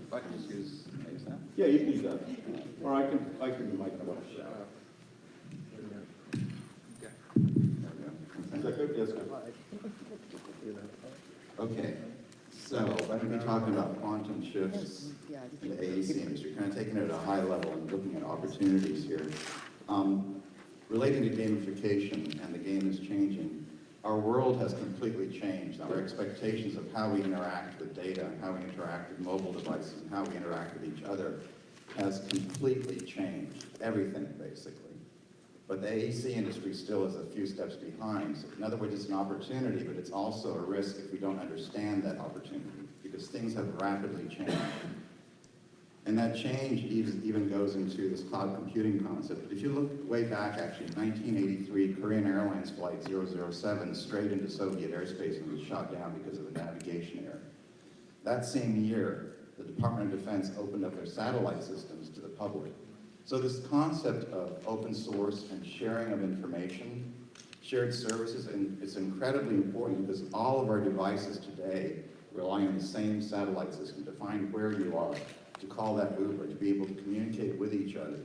If I can just use ASAP. Yeah, you can do that. Or I can mic them up. Is that good? Yes, good. Okay, so I'm going to be talking about quantum shifts in the AEC industry, kind of taking it at a high level and looking at opportunities here. Relating to gamification, and the game is changing, our world has completely changed. Our expectations of how we interact with data, and how we interact with mobile devices, and how we interact with each other has completely changed. Everything, basically. But the AEC industry still is a few steps behind. So in other words, it's an opportunity, but it's also a risk if we don't understand that opportunity, because things have rapidly changed. And that change even goes into this cloud computing concept. If you look way back, actually, in 1983, Korean Airlines Flight 007 strayed into Soviet airspace and was shot down because of a navigation error. That same year, the Department of Defense opened up their satellite systems to the public. So this concept of open source and sharing of information, shared services, and it's incredibly important because all of our devices today rely on the same satellite system to find where you are, to call that Uber, to be able to communicate with each other,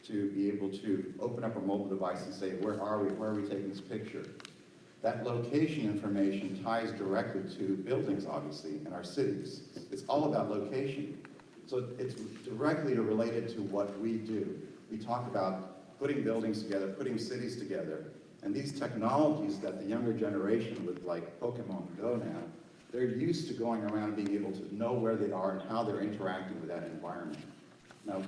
to be able to open up a mobile device and say, where are we taking this picture? That location information ties directly to buildings, obviously, in our cities. It's all about location. So it's directly related to what we do. We talk about putting buildings together, putting cities together, and these technologies that the younger generation with like Pokemon Go now, they're used to going around being able to know where they are and how they're interacting with that environment. Now,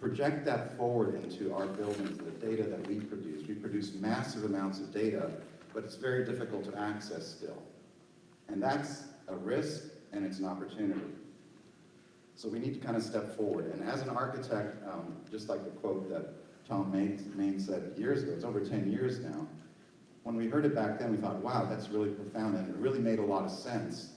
project that forward into our buildings, the data that we produce. We produce massive amounts of data, but it's very difficult to access still. And that's a risk and it's an opportunity. So we need to kind of step forward. And as an architect, just like the quote that Tom Main said years ago, it's over 10 years now, when we heard it back then, we thought, wow, that's really profound, and it really made a lot of sense.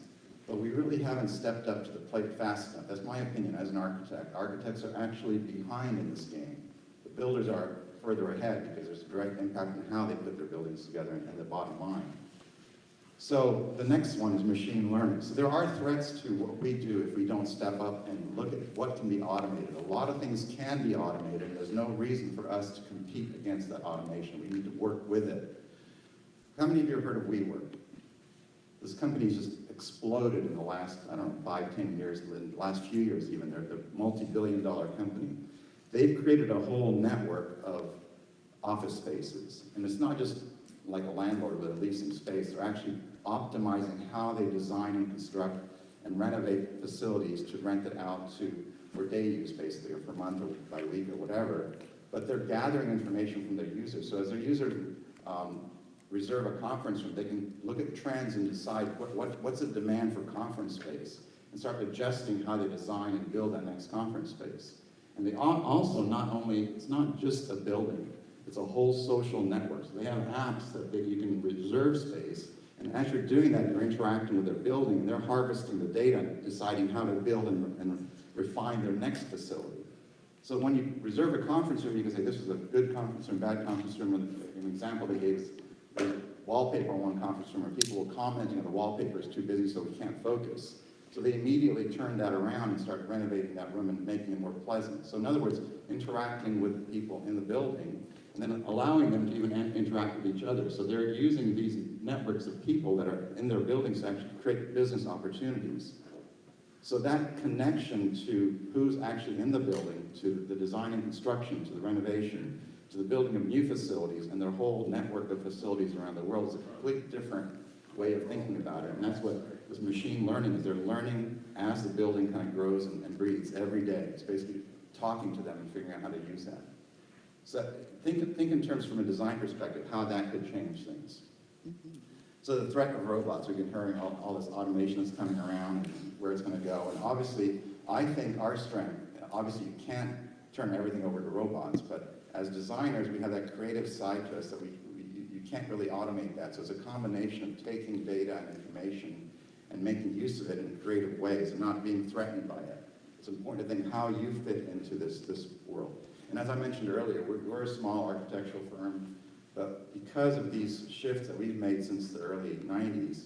But we really haven't stepped up to the plate fast enough. That's my opinion as an architect. Architects are actually behind in this game. The builders are further ahead because there's a direct impact on how they put their buildings together and the bottom line. So the next one is machine learning. So there are threats to what we do if we don't step up and look at what can be automated. A lot of things can be automated, and there's no reason for us to compete against that automation. We need to work with it. How many of you have heard of WeWork? This company's just exploded in the last, I don't know, 5, 10 years, in the last few years even. They're a multi-billion-dollar company. They've created a whole network of office spaces. And it's not just like a landlord with a leasing space. They're actually optimizing how they design and construct and renovate facilities to rent it out for day use, basically, or for month or by week or whatever. But they're gathering information from their users. So as their users reserve a conference room, they can look at trends and decide what's the demand for conference space and start adjusting how they design and build that next conference space. And they also it's not just a building, it's a whole social network. So they have apps that you can reserve space, and as you're doing that, you're interacting with their building, and they're harvesting the data, deciding how to build and refine their next facility. So when you reserve a conference room, you can say, this is a good conference room, bad conference room. An example they gave is there's wallpaper on one conference room where people were commenting on the wallpaper is too busy, so we can't focus. So they immediately turned that around and started renovating that room and making it more pleasant. So in other words, interacting with people in the building and then allowing them to even interact with each other. So they're using these networks of people that are in their buildings to actually create business opportunities. So that connection to who's actually in the building, to the design and construction, to the renovation, to the building of new facilities and their whole network of facilities around the world is a completely different way of thinking about it. And that's what this machine learning is. They're learning as the building kind of grows and breathes every day. It's basically talking to them and figuring out how to use that. So think in terms from a design perspective, how that could change things. So the threat of robots, we've been hearing all this automation that's coming around and where it's going to go. And obviously, I think our strength, obviously you can't turn everything over to robots, but as designers, we have that creative side to us that you can't really automate that. So it's a combination of taking data and information and making use of it in creative ways and not being threatened by it. It's important to think how you fit into this world. And as I mentioned earlier, we're a small architectural firm, but because of these shifts that we've made since the early 90s,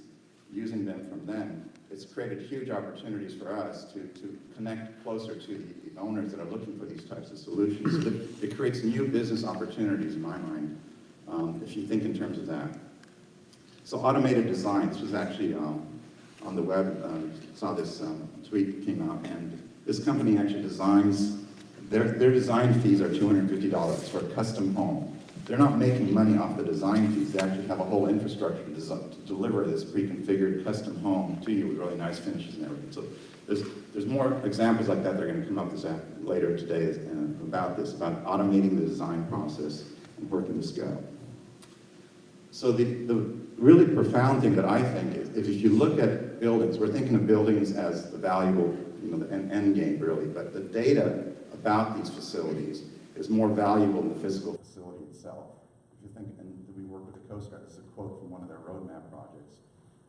using them from then, it's created huge opportunities for us to connect closer to the owners that are looking for these types of solutions. So it creates new business opportunities in my mind, if you think in terms of that. So automated design, this was actually on the web, saw this tweet came out, and this company actually designs, their design fees are $250 for a custom home. They're not making money off the design fees. They actually have a whole infrastructure to deliver this pre-configured custom home to you with really nice finishes and everything. So there's more examples like that. They're going to come up later today about this, about automating the design process and working this go. So the really profound thing that I think is, if you look at buildings, we're thinking of buildings as the valuable, the end game really, but the data about these facilities is more valuable than the physical facility itself. If you think, and we work with the Coast Guard, this is a quote from one of their roadmap projects.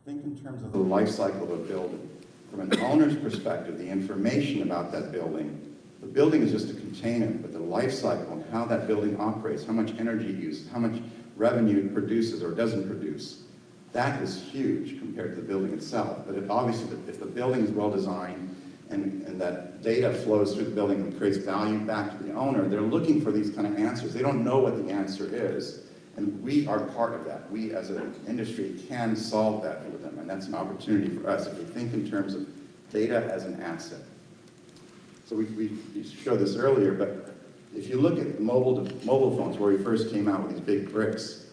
Think in terms of the life cycle of a building. From an owner's perspective, the information about that building, the building is just a container, but the life cycle and how that building operates, how much energy used, how much revenue it produces or doesn't produce, that is huge compared to the building itself. But obviously, if the building is well designed and that data flows through the building and creates value back to the owner, they're looking for these kind of answers. They don't know what the answer is, and we are part of that. We as an industry can solve that for them, and that's an opportunity for us if we think in terms of data as an asset. So we showed this earlier, but if you look at mobile phones, where we first came out with these big bricks,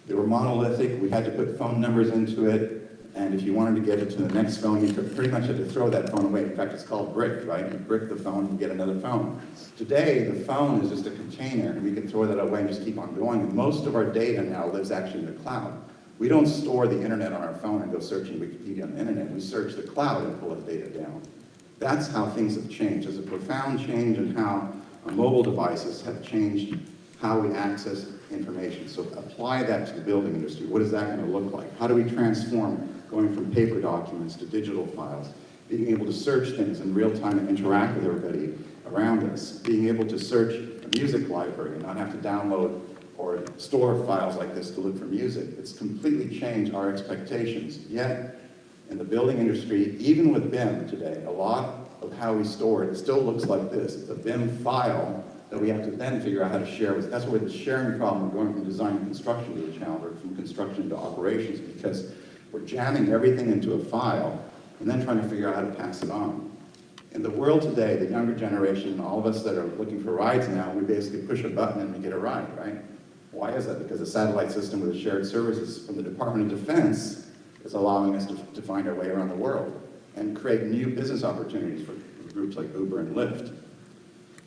they were monolithic. We had to put phone numbers into it, and if you wanted to get it to the next phone, you pretty much had to throw that phone away. In fact, it's called brick, right? You brick the phone, you get another phone. Today, the phone is just a container, and we can throw that away and just keep on going. And most of our data now lives actually in the cloud. We don't store the internet on our phone and go searching Wikipedia on the internet. We search the cloud and pull the data down. That's how things have changed. There's a profound change in how mobile devices have changed how we access information. So apply that to the building industry. What is that going to look like? How do we transform going from paper documents to digital files? Being able to search things in real time and interact with everybody around us. Being able to search a music library and not have to download or store files like this to look for music. It's completely changed our expectations. Yet, in the building industry, even with BIM today, a lot of how we store it still looks like this. It's a BIM file that we have to then figure out how to share with. That's where the sharing problem of going from design and construction to the challenge, or from construction to operations, because we're jamming everything into a file and then trying to figure out how to pass it on. In the world today, the younger generation, all of us that are looking for rides now, we basically push a button and we get a ride, right? Why is that? Because the satellite system with the shared services from the Department of Defense is allowing us to find our way around the world and create new business opportunities for groups like Uber and Lyft.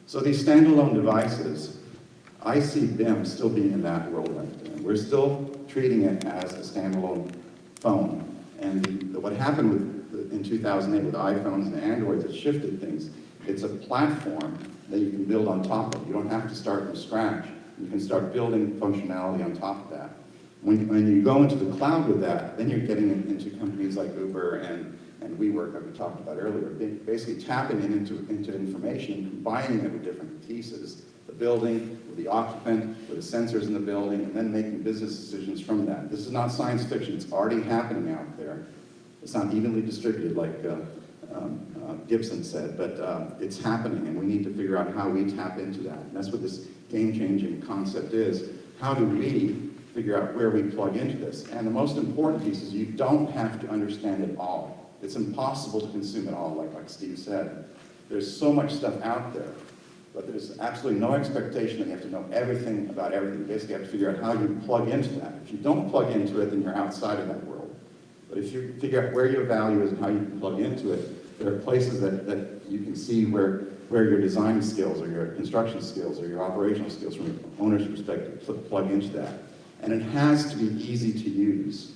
So these standalone devices, I see BIM still being in that world right now. We're still treating it as a standalone phone. And what happened in 2008 with iPhones and Androids, it shifted things. It's a platform that you can build on top of. You don't have to start from scratch. You can start building functionality on top of that. When you go into the cloud with that, then you're getting into companies like Uber and WeWork that we talked about earlier, basically tapping into information and combining it with different pieces, the building, with the occupant, with the sensors in the building, and then making business decisions from that. This is not science fiction. It's already happening out there. It's not evenly distributed like Gibson said, but it's happening, and we need to figure out how we tap into that. And that's what this game-changing concept is. How do we figure out where we plug into this? And the most important piece is you don't have to understand it all. It's impossible to consume it all, like Steve said. There's so much stuff out there, but there's absolutely no expectation that you have to know everything about everything. You basically have to figure out how you plug into that. If you don't plug into it, then you're outside of that world. But if you figure out where your value is and how you can plug into it, there are places that you can see where your design skills or your construction skills or your operational skills from an owner's perspective plug into that. And it has to be easy to use.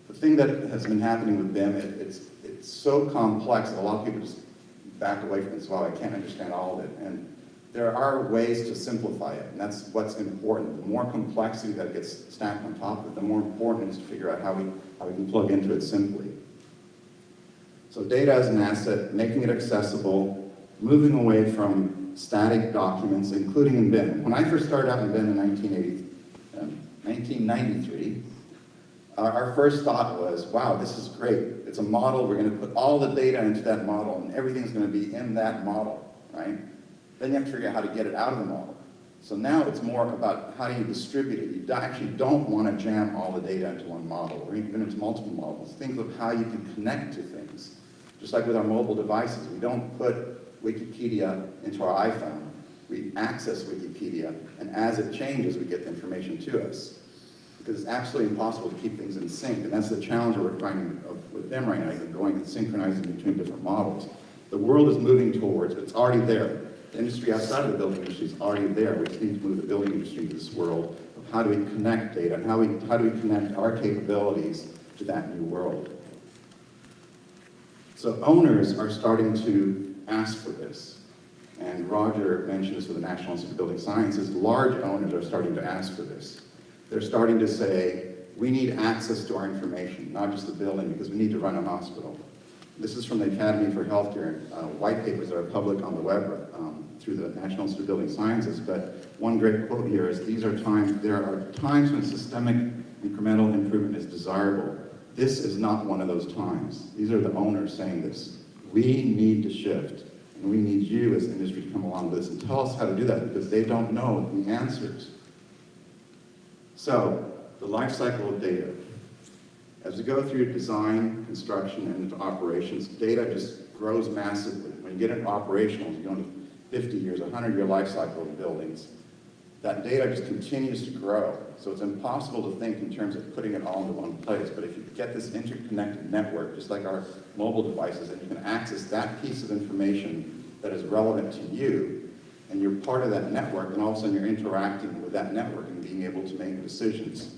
The thing that has been happening with BIM, it's so complex that a lot of people just back away from it as well. I can't understand all of it. And there are ways to simplify it, and that's what's important. The more complexity that gets stacked on top of it, the more important it is to figure out how we can plug into it simply. So data as an asset, making it accessible, moving away from static documents, including in BIM. When I first started out in BIM in 1993, our first thought was, wow, this is great. It's a model, we're gonna put all the data into that model and everything's gonna be in that model, right? Then you have to figure out how to get it out of the model. So now it's more about how do you distribute it. You actually don't want to jam all the data into one model or even into multiple models. Think of how you can connect to things. Just like with our mobile devices, we don't put Wikipedia into our iPhone. We access Wikipedia, and as it changes, we get the information to us. Because it's absolutely impossible to keep things in sync, and that's the challenge that we're finding with them right now, going and synchronizing between different models. The world is moving towards, it's already there. The industry outside of the building industry is already there. We just need to move the building industry into this world of how do we connect data, and how do we connect our capabilities to that new world. So owners are starting to ask for this. And Roger mentioned this with the National Institute of Building Sciences. Large owners are starting to ask for this. They're starting to say, we need access to our information, not just the building, because we need to run a hospital. This is from the Academy for Healthcare, white papers that are public on the web through the National Institute of Building Sciences. But one great quote here is, there are times when systemic incremental improvement is desirable. This is not one of those times. These are the owners saying this. We need to shift, and we need you as the industry to come along with this and tell us how to do that, because they don't know the answers. So, the life cycle of data. As we go through design, construction, and into operations, data just grows massively. When you get into operationals, you go into 50 years, 100-year life cycle of buildings. That data just continues to grow. So it's impossible to think in terms of putting it all into one place. But if you get this interconnected network, just like our mobile devices, and you can access that piece of information that is relevant to you, and you're part of that network, and all of a sudden you're interacting with that network and being able to make decisions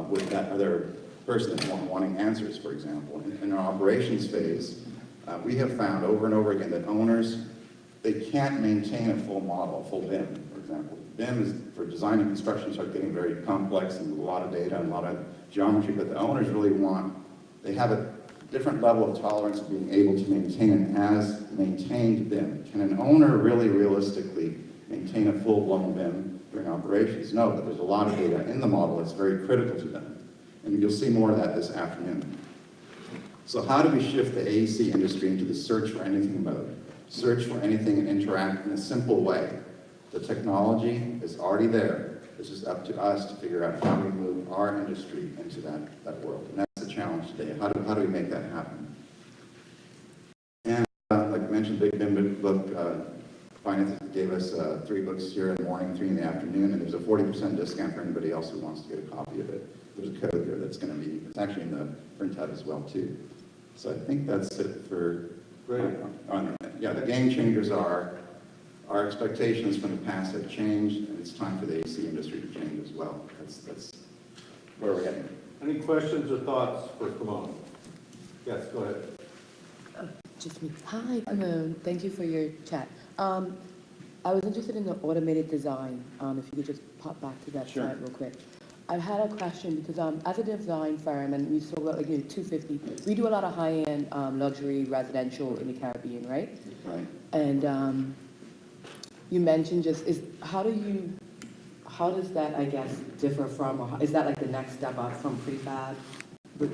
with that other person wanting answers, for example. In our operations phase, we have found over and over again that owners, they can't maintain a full model, a full BIM, for example. BIM is, for design and construction, start getting very complex and a lot of data and a lot of geometry, but the owners really they have a different level of tolerance of being able to maintain an as-maintained BIM. Can an owner really realistically maintain a full-blown BIM during operations? No, but there's a lot of data in the model that's very critical to them. And you'll see more of that this afternoon. So how do we shift the AEC industry into the search for anything mode? Search for anything and interact in a simple way. The technology is already there. It's just up to us to figure out how we move our industry into that world. And that's the challenge today. How do we make that happen? And like I mentioned, Big BIM book, Finance gave us 3 books here in the morning, 3 in the afternoon, and there's a 40% discount for anybody else who wants to get a copy of it. There's a code here that's going to be, it's actually in the printout as well too. So I think that's it for, yeah, the game changers are, our expectations from the past have changed, and it's time for the AEC industry to change as well. That's where we're heading. Any questions or thoughts for Kimon? Yes, go ahead. Just me. Hi, Kimon. Thank you for your chat. I was interested in the automated design. If you could just pop back to that slide real quick. I had a question because as a design firm, and we spoke about 250, we do a lot of high-end luxury residential in the Caribbean, right? Right. And you mentioned how does that, I guess, differ from, or is that like the next step up from prefab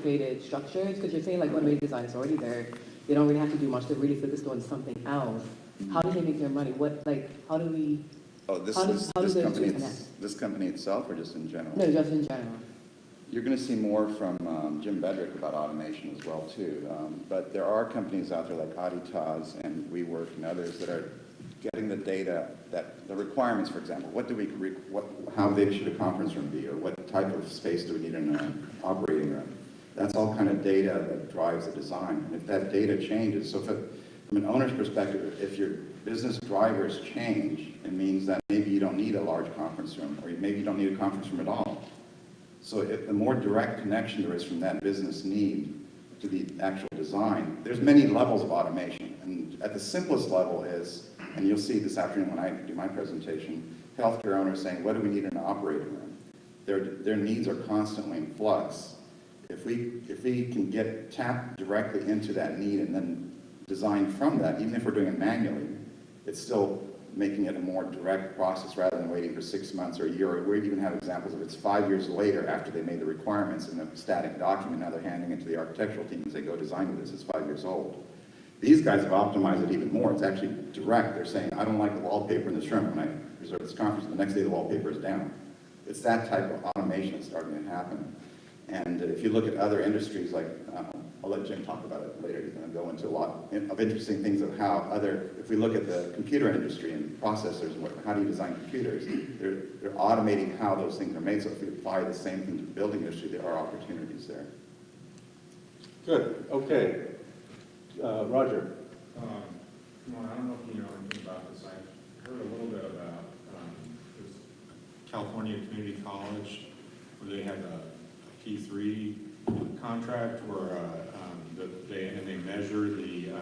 created structures? Because you're saying like automated design is already there. They don't really have to do much. They're really focused on something else. How do they make their money? How do we? Oh, this company itself, or just in general? No, just in general. You're going to see more from Jim Bedrick about automation as well too. But there are companies out there like Adidas and WeWork and others that are getting the data, the requirements, for example. How big should a conference room be, or what type of space do we need in an operating room? That's all kind of data that drives the design. And if that data changes, so from an owner's perspective, if your business drivers change, it means that maybe you don't need a large conference room, or maybe you don't need a conference room at all. So if the more direct connection there is from that business need to the actual design, there's many levels of automation. And at the simplest level is, and you'll see this afternoon when I do my presentation, healthcare owners saying, what do we need in an operating room? Their needs are constantly in flux. If we can tap directly into that need and then design from that, even if we're doing it manually, it's still making it a more direct process rather than waiting for 6 months or a year. We even have examples of it's 5 years later after they made the requirements in a static document. Now they're handing it to the architectural team and say, go design with this, it's 5 years old. These guys have optimized it even more. It's actually direct. They're saying, I don't like the wallpaper in this room. When I reserve this conference, the next day the wallpaper is down. It's that type of automation that's starting to happen. And if you look at other industries, like, I'll let Jim talk about it later, he's going to go into a lot of interesting things of how if we look at the computer industry and processors, and how do you design computers, they're automating how those things are made. So if we apply the same thing to the building industry, there are opportunities there. Good, okay. Roger. Kimon, I don't know if you know anything about this. I heard a little bit about this California Community College, where they had a P3 contract where they measure the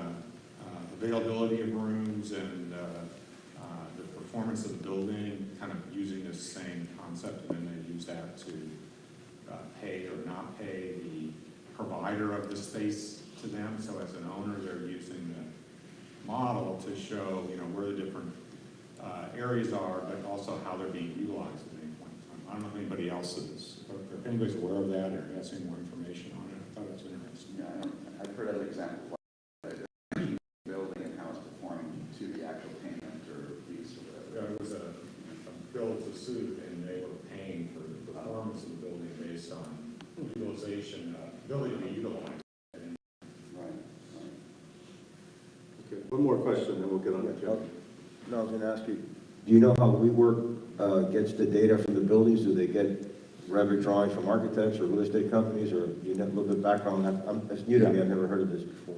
availability of rooms and the performance of the building, kind of using this same concept, and then they use that to pay or not pay the provider of the space to them. So as an owner, they're using the model to show, where the different areas are, but also how they're being utilized at any point in time. I don't know if anybody else is, or if anybody's aware of that or has any more information on it. I thought it was interesting. Yeah, I've heard other examples like building and how it's performing to the actual payment or lease or whatever. It was a build to suit, and they were paying for the performance of the building based on utilization, ability to be utilized. Okay, one more question, then we'll get on to Jim. No, I was going to ask you, do you know how WeWork gets the data from the buildings? Do they get Revit drawings from architects or real estate companies, or do you have a little bit of background? It's new to me, I've never heard of this before.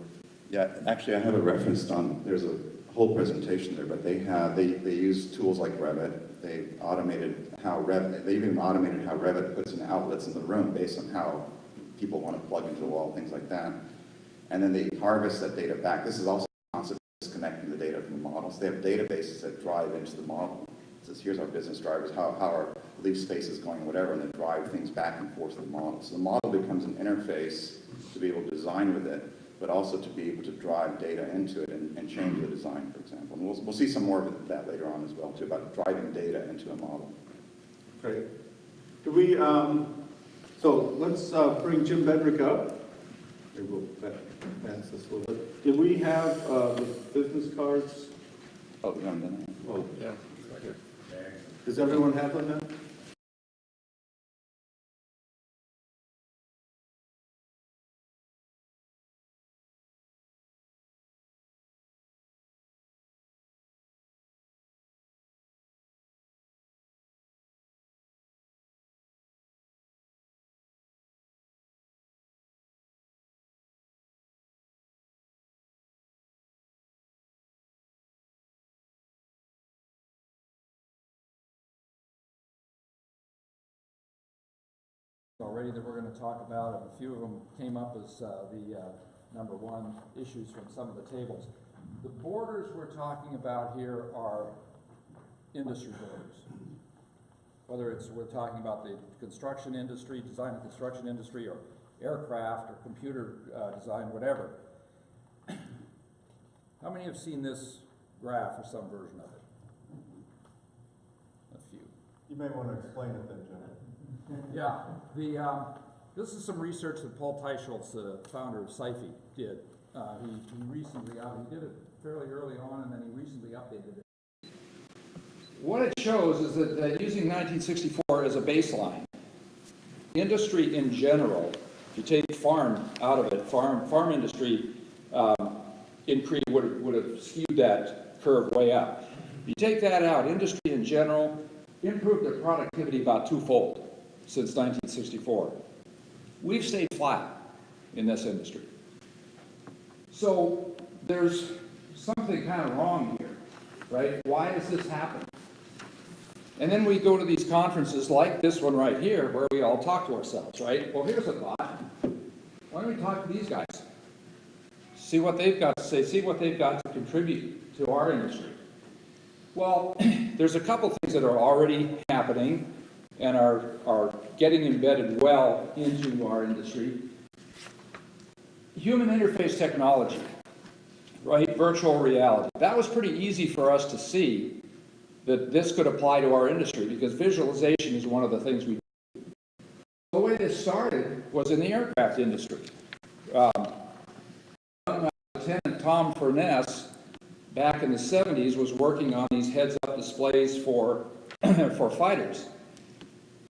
Yeah, actually, I have it referenced on, there's a whole presentation there, but they use tools like Revit. They even automated how Revit puts in outlets in the room based on how people want to plug into the wall, things like that. And then they harvest that data back. This is also a concept of disconnecting the data from the models. They have databases that drive into the model. It says, here's our business drivers, how our leaf space is going, whatever, and then drive things back and forth to the model. So the model becomes an interface to be able to design with it, but also to be able to drive data into it and change the design, for example. And we'll see some more of that later on as well, too, about driving data into a model. Great. Do we, so let's bring Jim Bedrick up. Maybe we'll pass this a little bit. Did we have the business cards? Oh, you haven't done that? Oh, yeah. Does everyone have them now? Already that we're going to talk about, and a few of them came up as the number one issues from some of the tables. The borders we're talking about here are industry borders. Whether we're talking about the construction industry, design and construction industry, or aircraft, or computer design, whatever. How many have seen this graph or some version of it? A few. You may want to explain it then, Jim. Yeah, this is some research that Paul Teicholz, the founder of SciFi, did. He recently, he did it fairly early on, and then he recently updated it. What it shows is that using 1964 as a baseline, industry in general, if you take farm out of it, farm industry increase would have skewed that curve way up. If you take that out, industry in general improved their productivity about twofold since 1964. We've stayed flat in this industry. So there's something kind of wrong here, right? Why does this happen? And then we go to these conferences like this one right here, where we all talk to ourselves, right? Well, here's a thought. Why don't we talk to these guys? See what they've got to say, see what they've got to contribute to our industry. Well, there's a couple things that are already happening and are getting embedded well into our industry. Human interface technology right? Virtual reality. That was pretty easy for us to see that this could apply to our industry because visualization is one of the things we do. The way this started was in the aircraft industry. Lieutenant Tom Furness, back in the 70s, was working on these heads-up displays for, for fighters.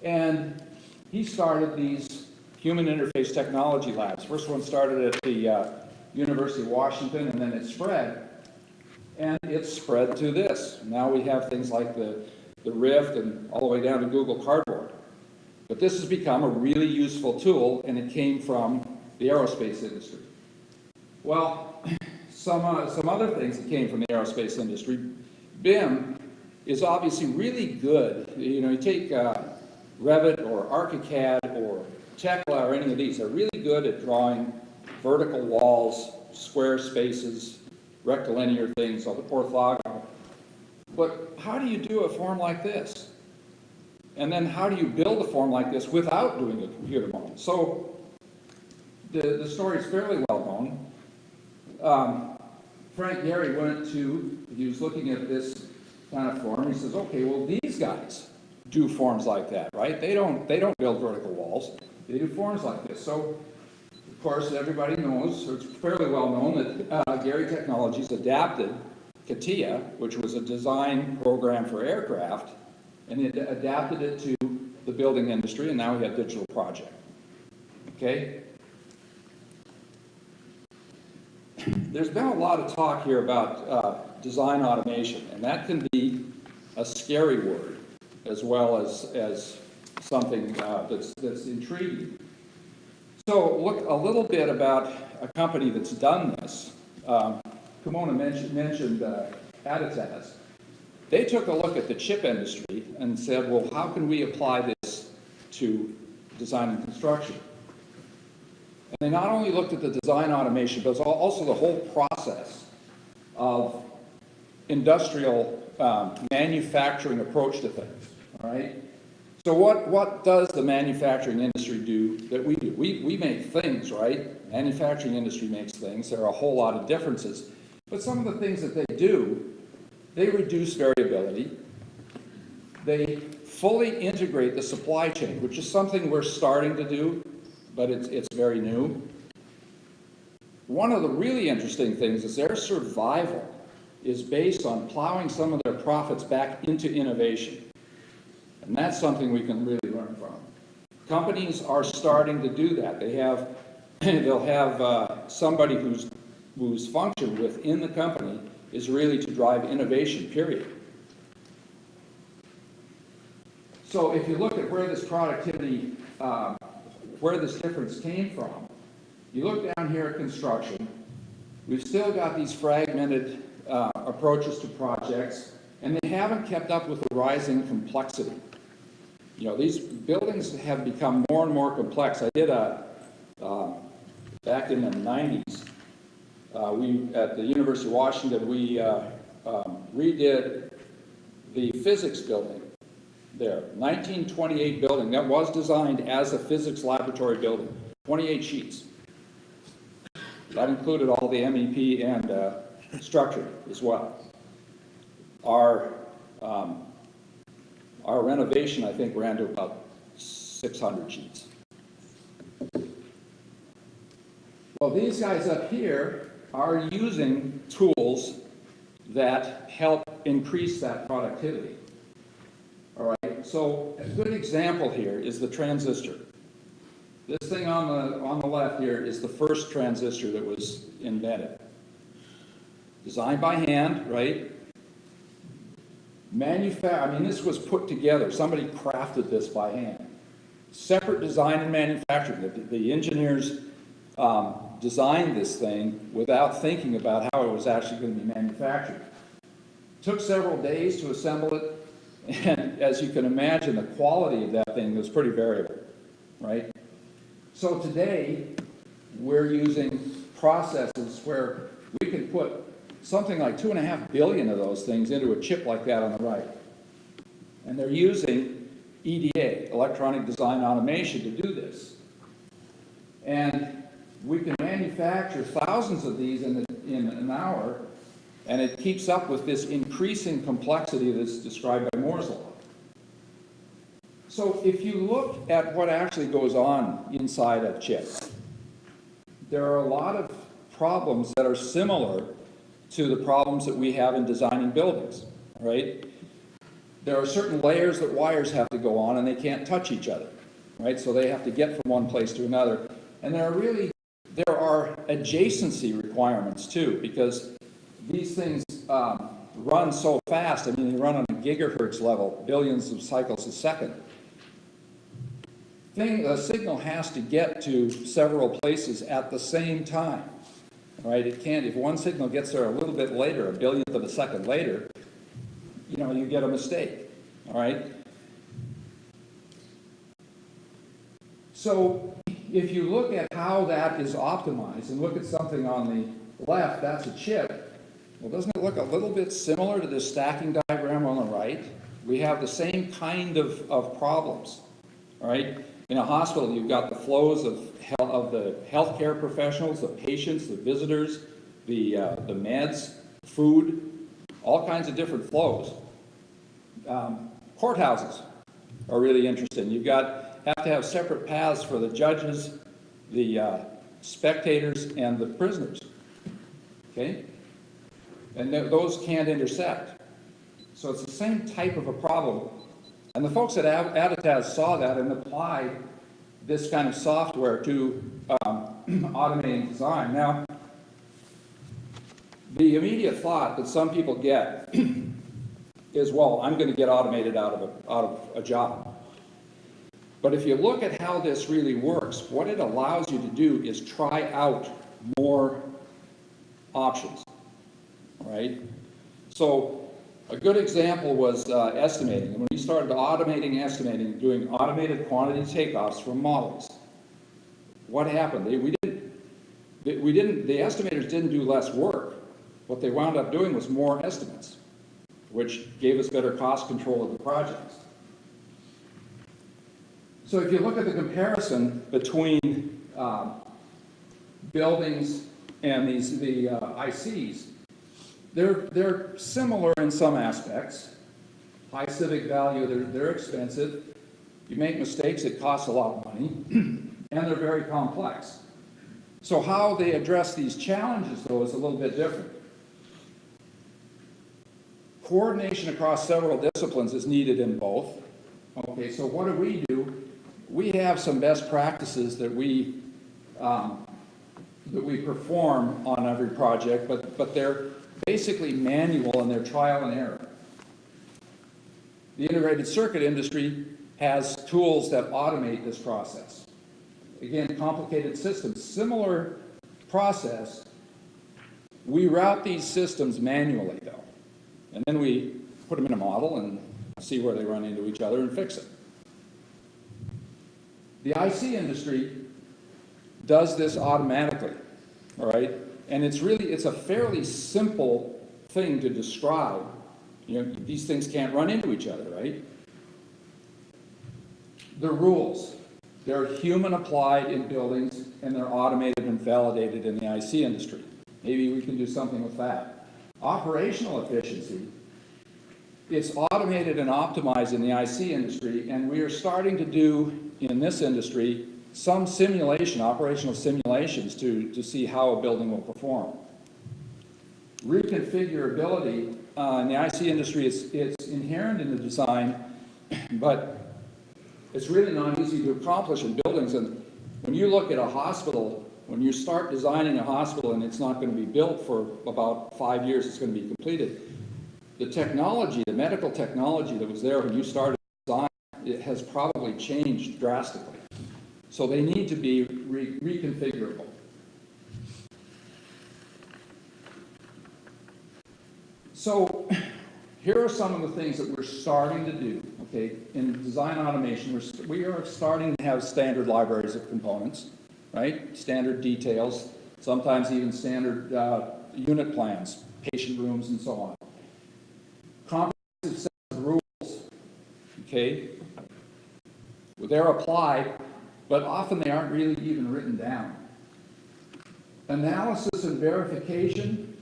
And he started these human interface technology labs. First one started at the University of Washington, and then it spread. And it spread to this. Now we have things like the Rift and all the way down to Google Cardboard. But this has become a really useful tool, and it came from the aerospace industry. Well, some other things that came from the aerospace industry. BIM is obviously really good. You know, you take Revit or ArchiCAD or Tekla or any of these, they're really good at drawing vertical walls, square spaces, rectilinear things, orthogonal. But how do you do a form like this? And then how do you build a form like this without doing a computer model? So the story is fairly well known. Frank Gehry he was looking at this kind of form. He says, okay, well, these guys do forms like that, right? They don't build vertical walls. They do forms like this. So, of course, everybody knows, or it's fairly well known, that Gehry Technologies adapted CATIA, which was a design program for aircraft, and it adapted it to the building industry, and now we have Digital Project. Okay? There's been a lot of talk here about design automation, and that can be a scary word as well as something that's intriguing. So look a little bit about a company that's done this. Kimon mentioned Adidas. They took a look at the chip industry and said, well, how can we apply this to design and construction? And they not only looked at the design automation, but also the whole process of industrial manufacturing approach to things, all right? So what does the manufacturing industry do that we do? We make things, right? Manufacturing industry makes things. There are a whole lot of differences. But some of the things that they do, they reduce variability. They fully integrate the supply chain, which is something we're starting to do, but it's very new. One of the really interesting things is their survival is based on plowing some of their profits back into innovation. And that's something we can really learn from. Companies are starting to do that. They'll have somebody whose function within the company is really to drive innovation, period. So if you look at where this productivity, where this difference came from, you look down here at construction, we've still got these fragmented approaches to projects, and they haven't kept up with the rising complexity. You know, these buildings have become more and more complex. I did back in the 90s, at the University of Washington, we redid the physics building there. 1928 building that was designed as a physics laboratory building, 28 sheets. That included all the MEP and structure as well. Our renovation, I think, ran to about 600 sheets. Well, these guys up here are using tools that help increase that productivity. All right, so a good example here is the transistor. This thing on the left here is the first transistor that was invented. Designed by hand, right? This was put together. Somebody crafted this by hand. Separate design and manufacturing. The engineers designed this thing without thinking about how it was actually going to be manufactured. Took several days to assemble it, and as you can imagine, the quality of that thing was pretty variable, right? So today, we're using processes where we can put something like 2.5 billion of those things into a chip like that on the right. And they're using EDA, electronic design automation, to do this. And we can manufacture thousands of these in an hour, and it keeps up with this increasing complexity that's described by Moore's law. So if you look at what actually goes on inside a chip, there are a lot of problems that are similar to the problems that we have in designing buildings, right? There are certain layers that wires have to go on, and they can't touch each other, right? So they have to get from one place to another. And there are adjacency requirements too, because these things run so fast. I mean, they run on a gigahertz level, billions of cycles a second. A signal has to get to several places at the same time, right? It can't, if one signal gets there a little bit later, a billionth of a second later, you know, you get a mistake, all right? So if you look at how that is optimized and look at something on the left, that's a chip. Well, doesn't it look a little bit similar to this stacking diagram on the right? We have the same kind of problems, all right? In a hospital, you've got the flows of the healthcare professionals, the patients, the visitors, the meds, food, all kinds of different flows. Courthouses are really interesting. Have to have separate paths for the judges, the spectators, and the prisoners. Okay? And those can't intersect. So it's the same type of a problem. And the folks at Adidas saw that and applied this kind of software to automating design. Now, the immediate thought that some people get is, well, I'm going to get automated out of a job. But if you look at how this really works, what it allows you to do is try out more options, right? So a good example was estimating. When we started automating estimating, doing automated quantity takeoffs from models, what happened? The estimators didn't do less work. What they wound up doing was more estimates, which gave us better cost control of the projects. So if you look at the comparison between buildings and the ICs, they're similar in some aspects. High civic value, they're expensive. You make mistakes, it costs a lot of money, and they're very complex. So how they address these challenges, though, is a little bit different. Coordination across several disciplines is needed in both. Okay, so what do? We have some best practices that we perform on every project, but they're basically manual and they're trial and error. The integrated circuit industry has tools that automate this process. Again, complicated systems, similar process. We route these systems manually, though, and then we put them in a model and see where they run into each other and fix it. The IC industry does this automatically, all right? And it's a fairly simple thing to describe. You know, these things can't run into each other, right? The rules, they're human applied in buildings and they're automated and validated in the IC industry. Maybe we can do something with that. Operational efficiency, it's automated and optimized in the IC industry, and we are starting to do in this industry some simulation, operational simulations to see how a building will perform. Reconfigurability in the IC industry, it's inherent in the design, but it's really not easy to accomplish in buildings. And when you look at a hospital, when you start designing a hospital and it's not going to be built for about 5 years, it's going to be completed. The technology, the medical technology that was there when you started design, it has probably changed drastically. So they need to be reconfigurable. So here are some of the things that we're starting to do, okay? In design automation, we are starting to have standard libraries of components, right? Standard details, sometimes even standard unit plans, patient rooms, and so on. Comprehensive set of rules, okay? Well, they're applied, but often they aren't really even written down. Analysis and verification,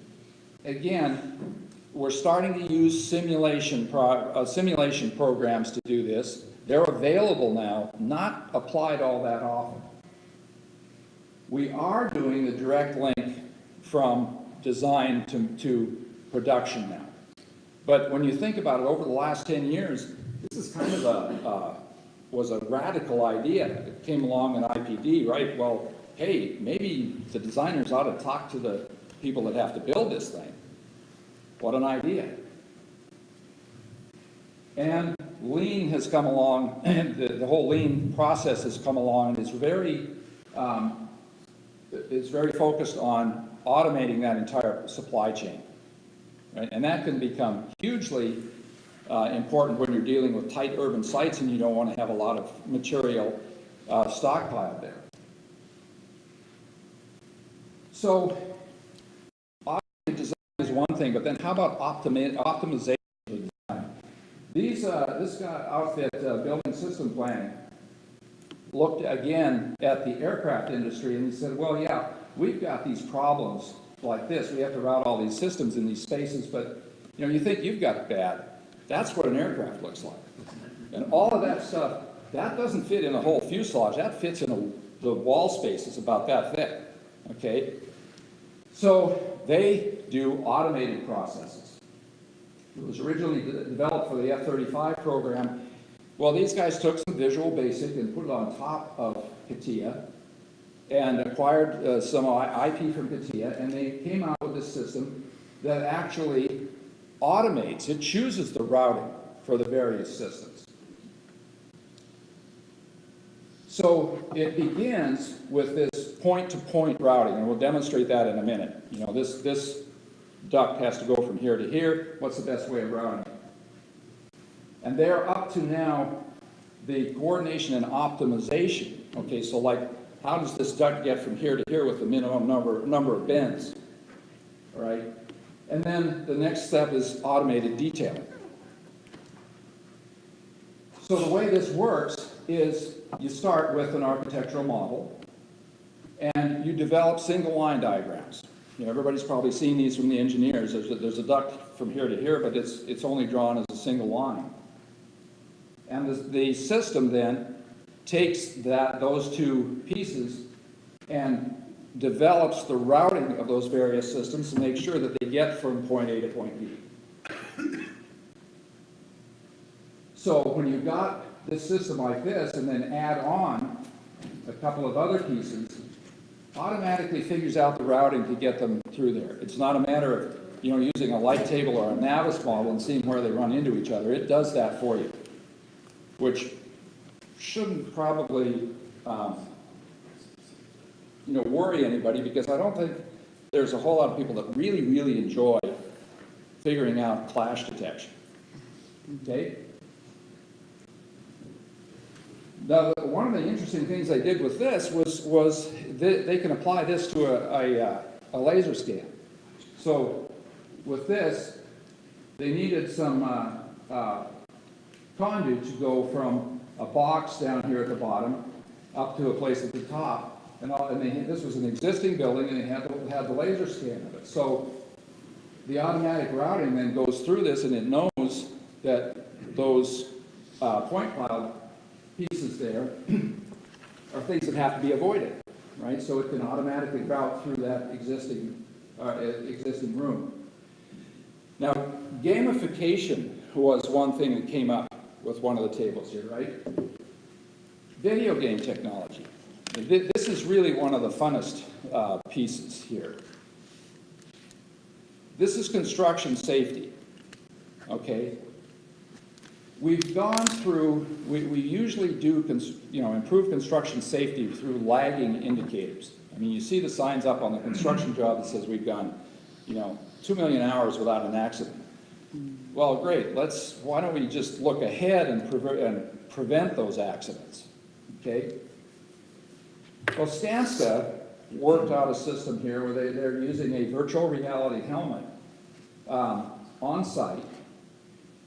again, we're starting to use simulation programs to do this. They're available now, not applied all that often. We are doing the direct link from design to production now. But when you think about it, over the last 10 years, this is kind of was a radical idea. It came along in IPD, right? Well, hey, maybe the designers ought to talk to the people that have to build this thing. What an idea. And Lean has come along, and the whole Lean process has come along, and is very focused on automating that entire supply chain. Right? And that can become hugely important when you're dealing with tight urban sites and you don't want to have a lot of material stockpiled there. So, automated design is one thing, but then how about optimization of design? This outfit, Building System Planning, looked again at the aircraft industry and he said, well, yeah, we've got these problems like this. We have to route all these systems in these spaces, but you think you've got bad. That's what an aircraft looks like. And all of that stuff, that doesn't fit in a whole fuselage. That fits in the wall space is about that thick. Okay? So they do automated processes. It was originally developed for the F-35 program. Well, these guys took some Visual Basic and put it on top of CATIA and acquired some IP from CATIA, and they came out with this system that actually automates. It chooses the routing for the various systems. So it begins with this point-to-point routing, and we'll demonstrate that in a minute. This duct has to go from here to here. What's the best way of routing it? And they're up to now the coordination and optimization. Okay, so like, how does this duct get from here to here with the minimum number of bends? All right? And then the next step is automated detailing. So the way this works is you start with an architectural model and you develop single line diagrams. Everybody's probably seen these from the engineers. There's a duct from here to here, but it's only drawn as a single line. And the system then takes those two pieces and develops the routing of those various systems to make sure that they get from point A to point B. So when you've got this system like this and then add on a couple of other pieces, automatically figures out the routing to get them through there. It's not a matter of using a light table or a Navis model and seeing where they run into each other. It does that for you, which shouldn't probably worry anybody, because I don't think there's a whole lot of people that really, really enjoy figuring out clash detection. Okay? Now, one of the interesting things they did with this was they can apply this to a laser scan. So with this, they needed some conduit to go from a box down here at the bottom up to a place at the top. And this was an existing building, and they had the laser scan of it. So the automatic routing then goes through this, and it knows that those point cloud pieces there are things that have to be avoided, right? So it can automatically route through that existing room. Now, gamification was one thing that came up with one of the tables here, right? Video game technology. This is really one of the funnest pieces here. This is construction safety, okay? We've gone through, we usually do improve construction safety through lagging indicators. I mean, you see the signs up on the construction job that says we've gone 2 million hours without an accident. Well, great, why don't we just look ahead and prevent those accidents, okay? Well, Skanska worked out a system here where they're using a virtual reality helmet on site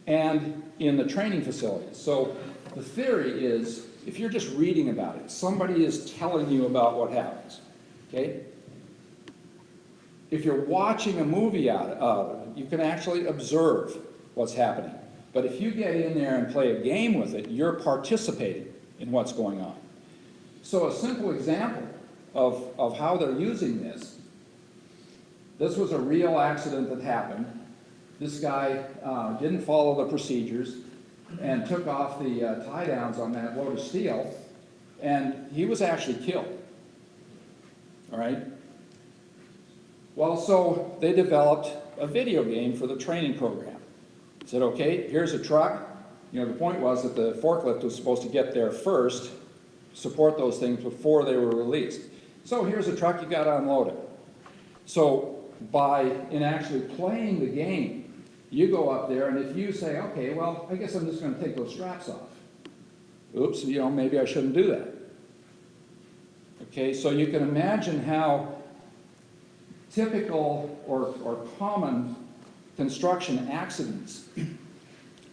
and in the training facilities. So the theory is, if you're just reading about it, somebody is telling you about what happens, okay? if you're watching a movie out of it, you can actually observe what's happening. But if you get in there and play a game with it, you're participating in what's going on. So a simple example of how they're using this was a real accident that happened. This guy didn't follow the procedures and took off the tie downs on that load of steel, and he was actually killed. All right? Well, so they developed a video game for the training program. Said, okay, here's a truck. You know, the point was that the forklift was supposed to get there first, support those things before they were released. So here's a truck, you got to unload it. So in actually playing the game, you go up there, and if you say, okay, well, I guess I'm just going to take those straps off. Oops, you know, maybe I shouldn't do that. Okay, so you can imagine how typical or common construction accidents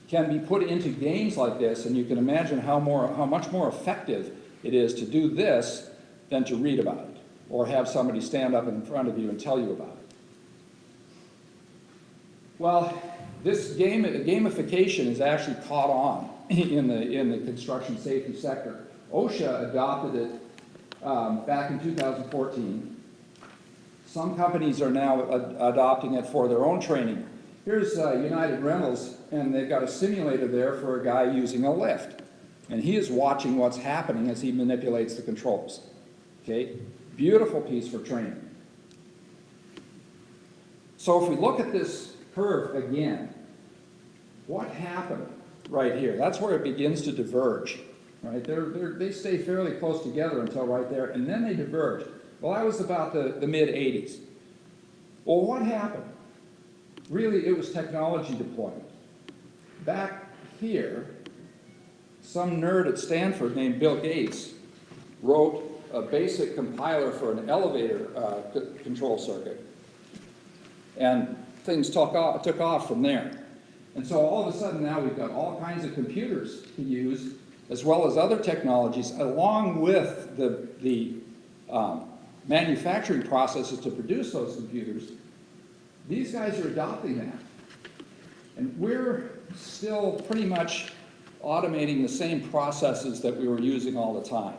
can be put into games like this, and you can imagine how much more effective it is to do this than to read about it or have somebody stand up in front of you and tell you about it. Well, this gamification is actually caught on in the construction safety sector. OSHA adopted it back in 2014. Some companies are now adopting it for their own training. Here's United Rentals, and they've got a simulator there for a guy using a lift. And he is watching what's happening as he manipulates the controls. Okay? Beautiful piece for training. So if we look at this curve again, what happened right here? That's where it begins to diverge. Right? They stay fairly close together until right there, and then they diverge. Well, that was about the mid-'80s. Well, what happened? Really, it was technology deployment. Back here, some nerd at Stanford named Bill Gates wrote a basic compiler for an elevator control circuit. And things took off from there. And so all of a sudden now we've got all kinds of computers to use, as well as other technologies, along with the manufacturing processes to produce those computers. These guys are adopting that. And we're still pretty much automating the same processes that we were using all the time.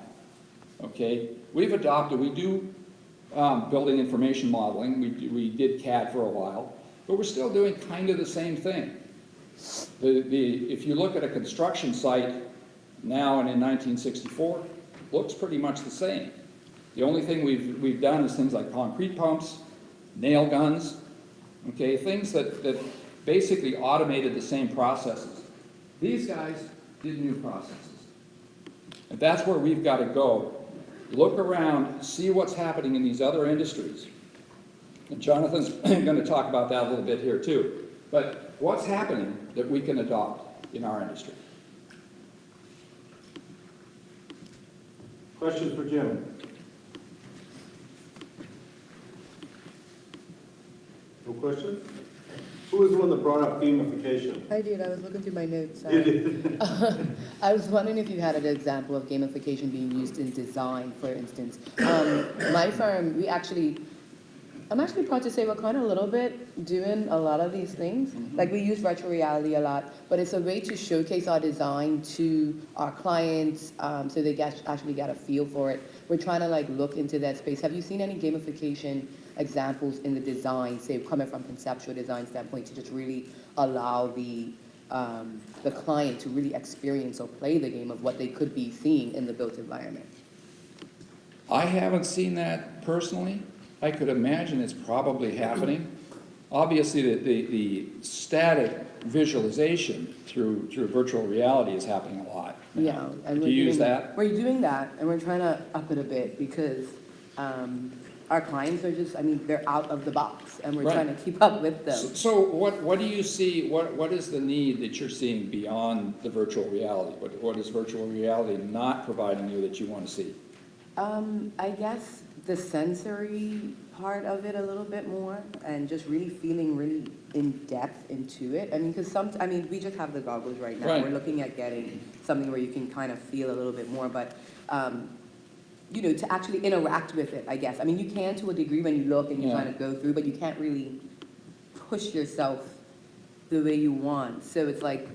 Okay? We do building information modeling. We did CAD for a while, but we're still doing kind of the same thing. If you look at a construction site now and in 1964, looks pretty much the same. The only thing we've done is things like concrete pumps, nail guns, okay, things that basically automated the same processes. These guys did new processes. And that's where we've got to go. Look around, see what's happening in these other industries. And Jonathan's going to talk about that a little bit here too. But what's happening that we can adopt in our industry? Questions for Jim? No questions? Who was the one that brought up gamification? I did. I was looking through my notes. You did. I was wondering if you had an example of gamification being used in design, for instance. My firm, I'm actually proud to say we're kind of a little bit doing a lot of these things. Like we use virtual reality a lot, but it's a way to showcase our design to our clients so they actually get a feel for it. We're trying to like look into that space. Have you seen any gamification examples in the design, say coming from conceptual design standpoint, to just really allow the client to really experience or play the game of what they could be seeing in the built environment? I haven't seen that personally. I could imagine it's probably happening. Obviously, the static visualization through virtual reality is happening a lot. Yeah. And do you use that? We're doing that, and we're trying to up it a bit because our clients are just, they're out of the box, and we're Right. trying to keep up with them. So what do you see, what is the need that you're seeing beyond the virtual reality? What is virtual reality not providing you that you want to see? I guess the sensory part of it a little bit more, and just really feeling really in depth into it. Because we just have the goggles right now. Right. We're looking at getting something where you can kind of feel a little bit more, but you know, to actually interact with it, I guess. I mean, you can to a degree when you look and you kind of go through, but you can't really push yourself the way you want. So it's like,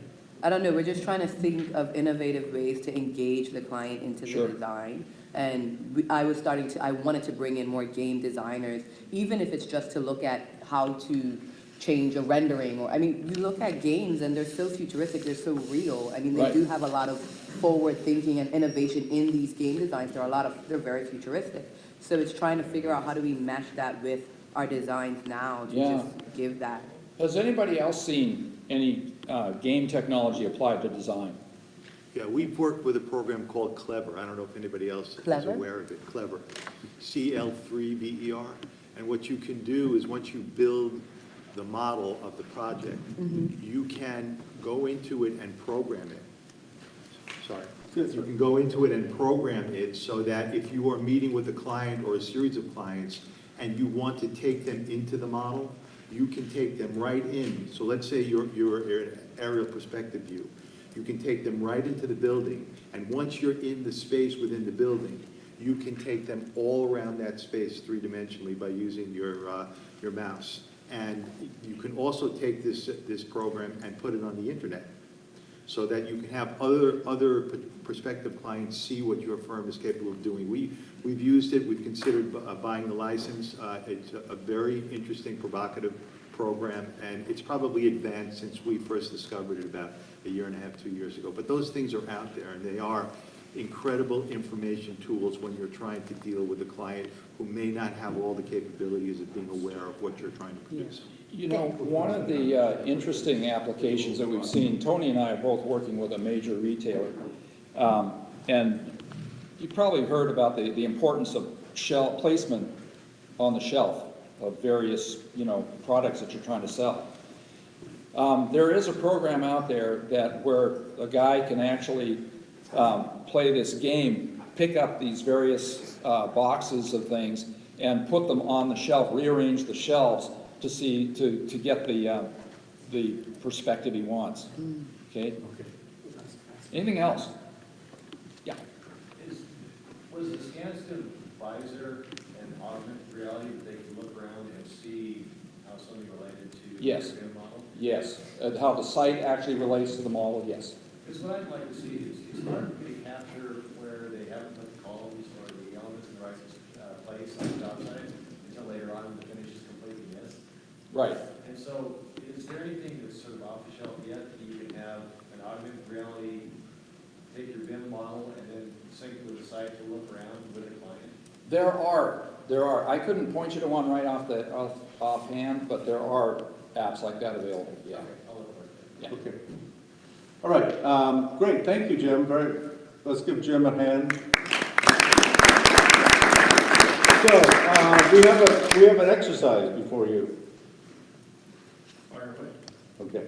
I don't know, we're just trying to think of innovative ways to engage the client into the design. And I wanted to bring in more game designers, even if it's just to look at how to change a rendering. Or, I mean, you look at games and they're so futuristic, they're so real. I mean, they do have a lot of forward thinking and innovation in these game designs. They're very futuristic. So it's trying to figure out how do we mesh that with our designs now to just give that. Has anybody else seen any game technology applied to design? Yeah, we've worked with a program called Clever. I don't know if anybody else is aware of it. Clever, CL3VER. And what you can do is once you build the model of the project, you can go into it and program it. Sorry. You can go into it and program it so that if you are meeting with a client or a series of clients and you want to take them into the model, you can take them right in. So let's say you're an aerial perspective view. You can take them right into the building, and once you're in the space within the building, you can take them all around that space three-dimensionally by using your mouse. And you can also take this program and put it on the internet so that you can have other prospective clients see what your firm is capable of doing. We've used it, we've considered buying the license. It's a very interesting, provocative program, and it's probably advanced since we first discovered it about a year and a half, 2 years ago. But those things are out there, and they are incredible information tools when you're trying to deal with a client who may not have all the capabilities of being aware of what you're trying to produce. You know, one of the interesting applications that we've seen, Tony and I are both working with a major retailer, and you probably heard about the importance of shelf placement on the shelf of various, you know, products that you're trying to sell. There is a program out there where a guy can actually play this game, pick up these various boxes of things and put them on the shelf, rearrange the shelves to get the perspective he wants. Okay? Anything else? Yeah. Was the Scanston visor an augmented reality that they could look around and see how something related to Yes. the model? Yes. How the site actually relates to the model, yes. Because what I'd like to see is it's hard for me to capture where they haven't put the columns or the elements in the right place on the job site until later on the finish is completely missed. Right. And so is there anything that's sort of off the shelf yet that you can have an augmented reality, take your BIM model and then sync it with the site to look around with the client? There are. I couldn't point you to one right offhand, but there are apps like that available. Yeah. Okay, I'll look for it. Yeah. Okay. All right, great, thank you, Jim. Let's give Jim a hand. So, we have an exercise before you. Fire away. Okay.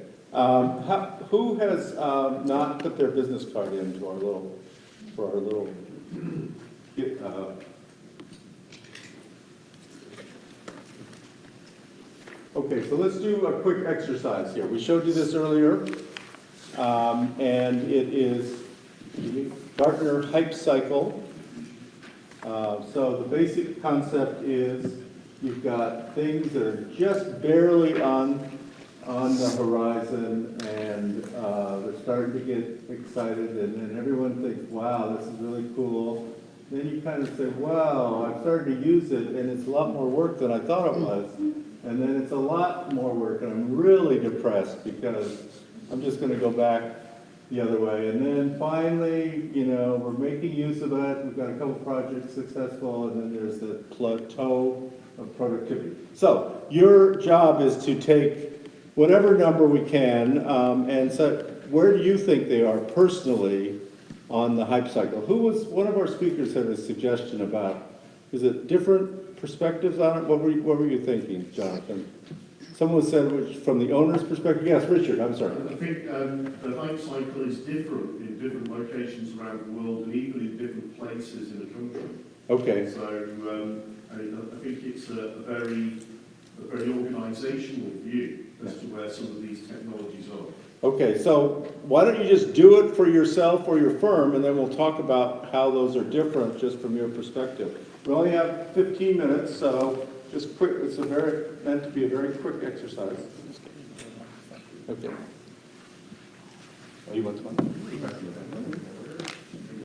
Who has not put their business card into for our little okay, so let's do a quick exercise here. We showed you this earlier, and it is Gartner Hype Cycle. So the basic concept is you've got things that are just barely on the horizon, and they're starting to get excited, and then everyone thinks, wow, this is really cool. Then you kind of say, wow, I've started to use it, and it's a lot more work than I thought it was. And then it's a lot more work, and I'm really depressed because I'm just going to go back the other way. And then finally, you know, we're making use of it. We've got a couple projects successful, and then there's the plateau of productivity. So your job is to take whatever number we can, and so where do you think they are personally on the hype cycle? One of our speakers had a suggestion about, is it different perspectives on it? What were you thinking, Jonathan? Someone said from the owner's perspective. Yes, Richard, I'm sorry. I think the hype cycle is different in different locations around the world and even in different places in the country. Okay. So I think it's a very organisational view as to where some of these technologies are. Okay, so why don't you just do it for yourself or your firm, and then we'll talk about how those are different just from your perspective. We only have 15 minutes, so just quick, it's meant to be a very quick exercise. Okay. Oh, you want one?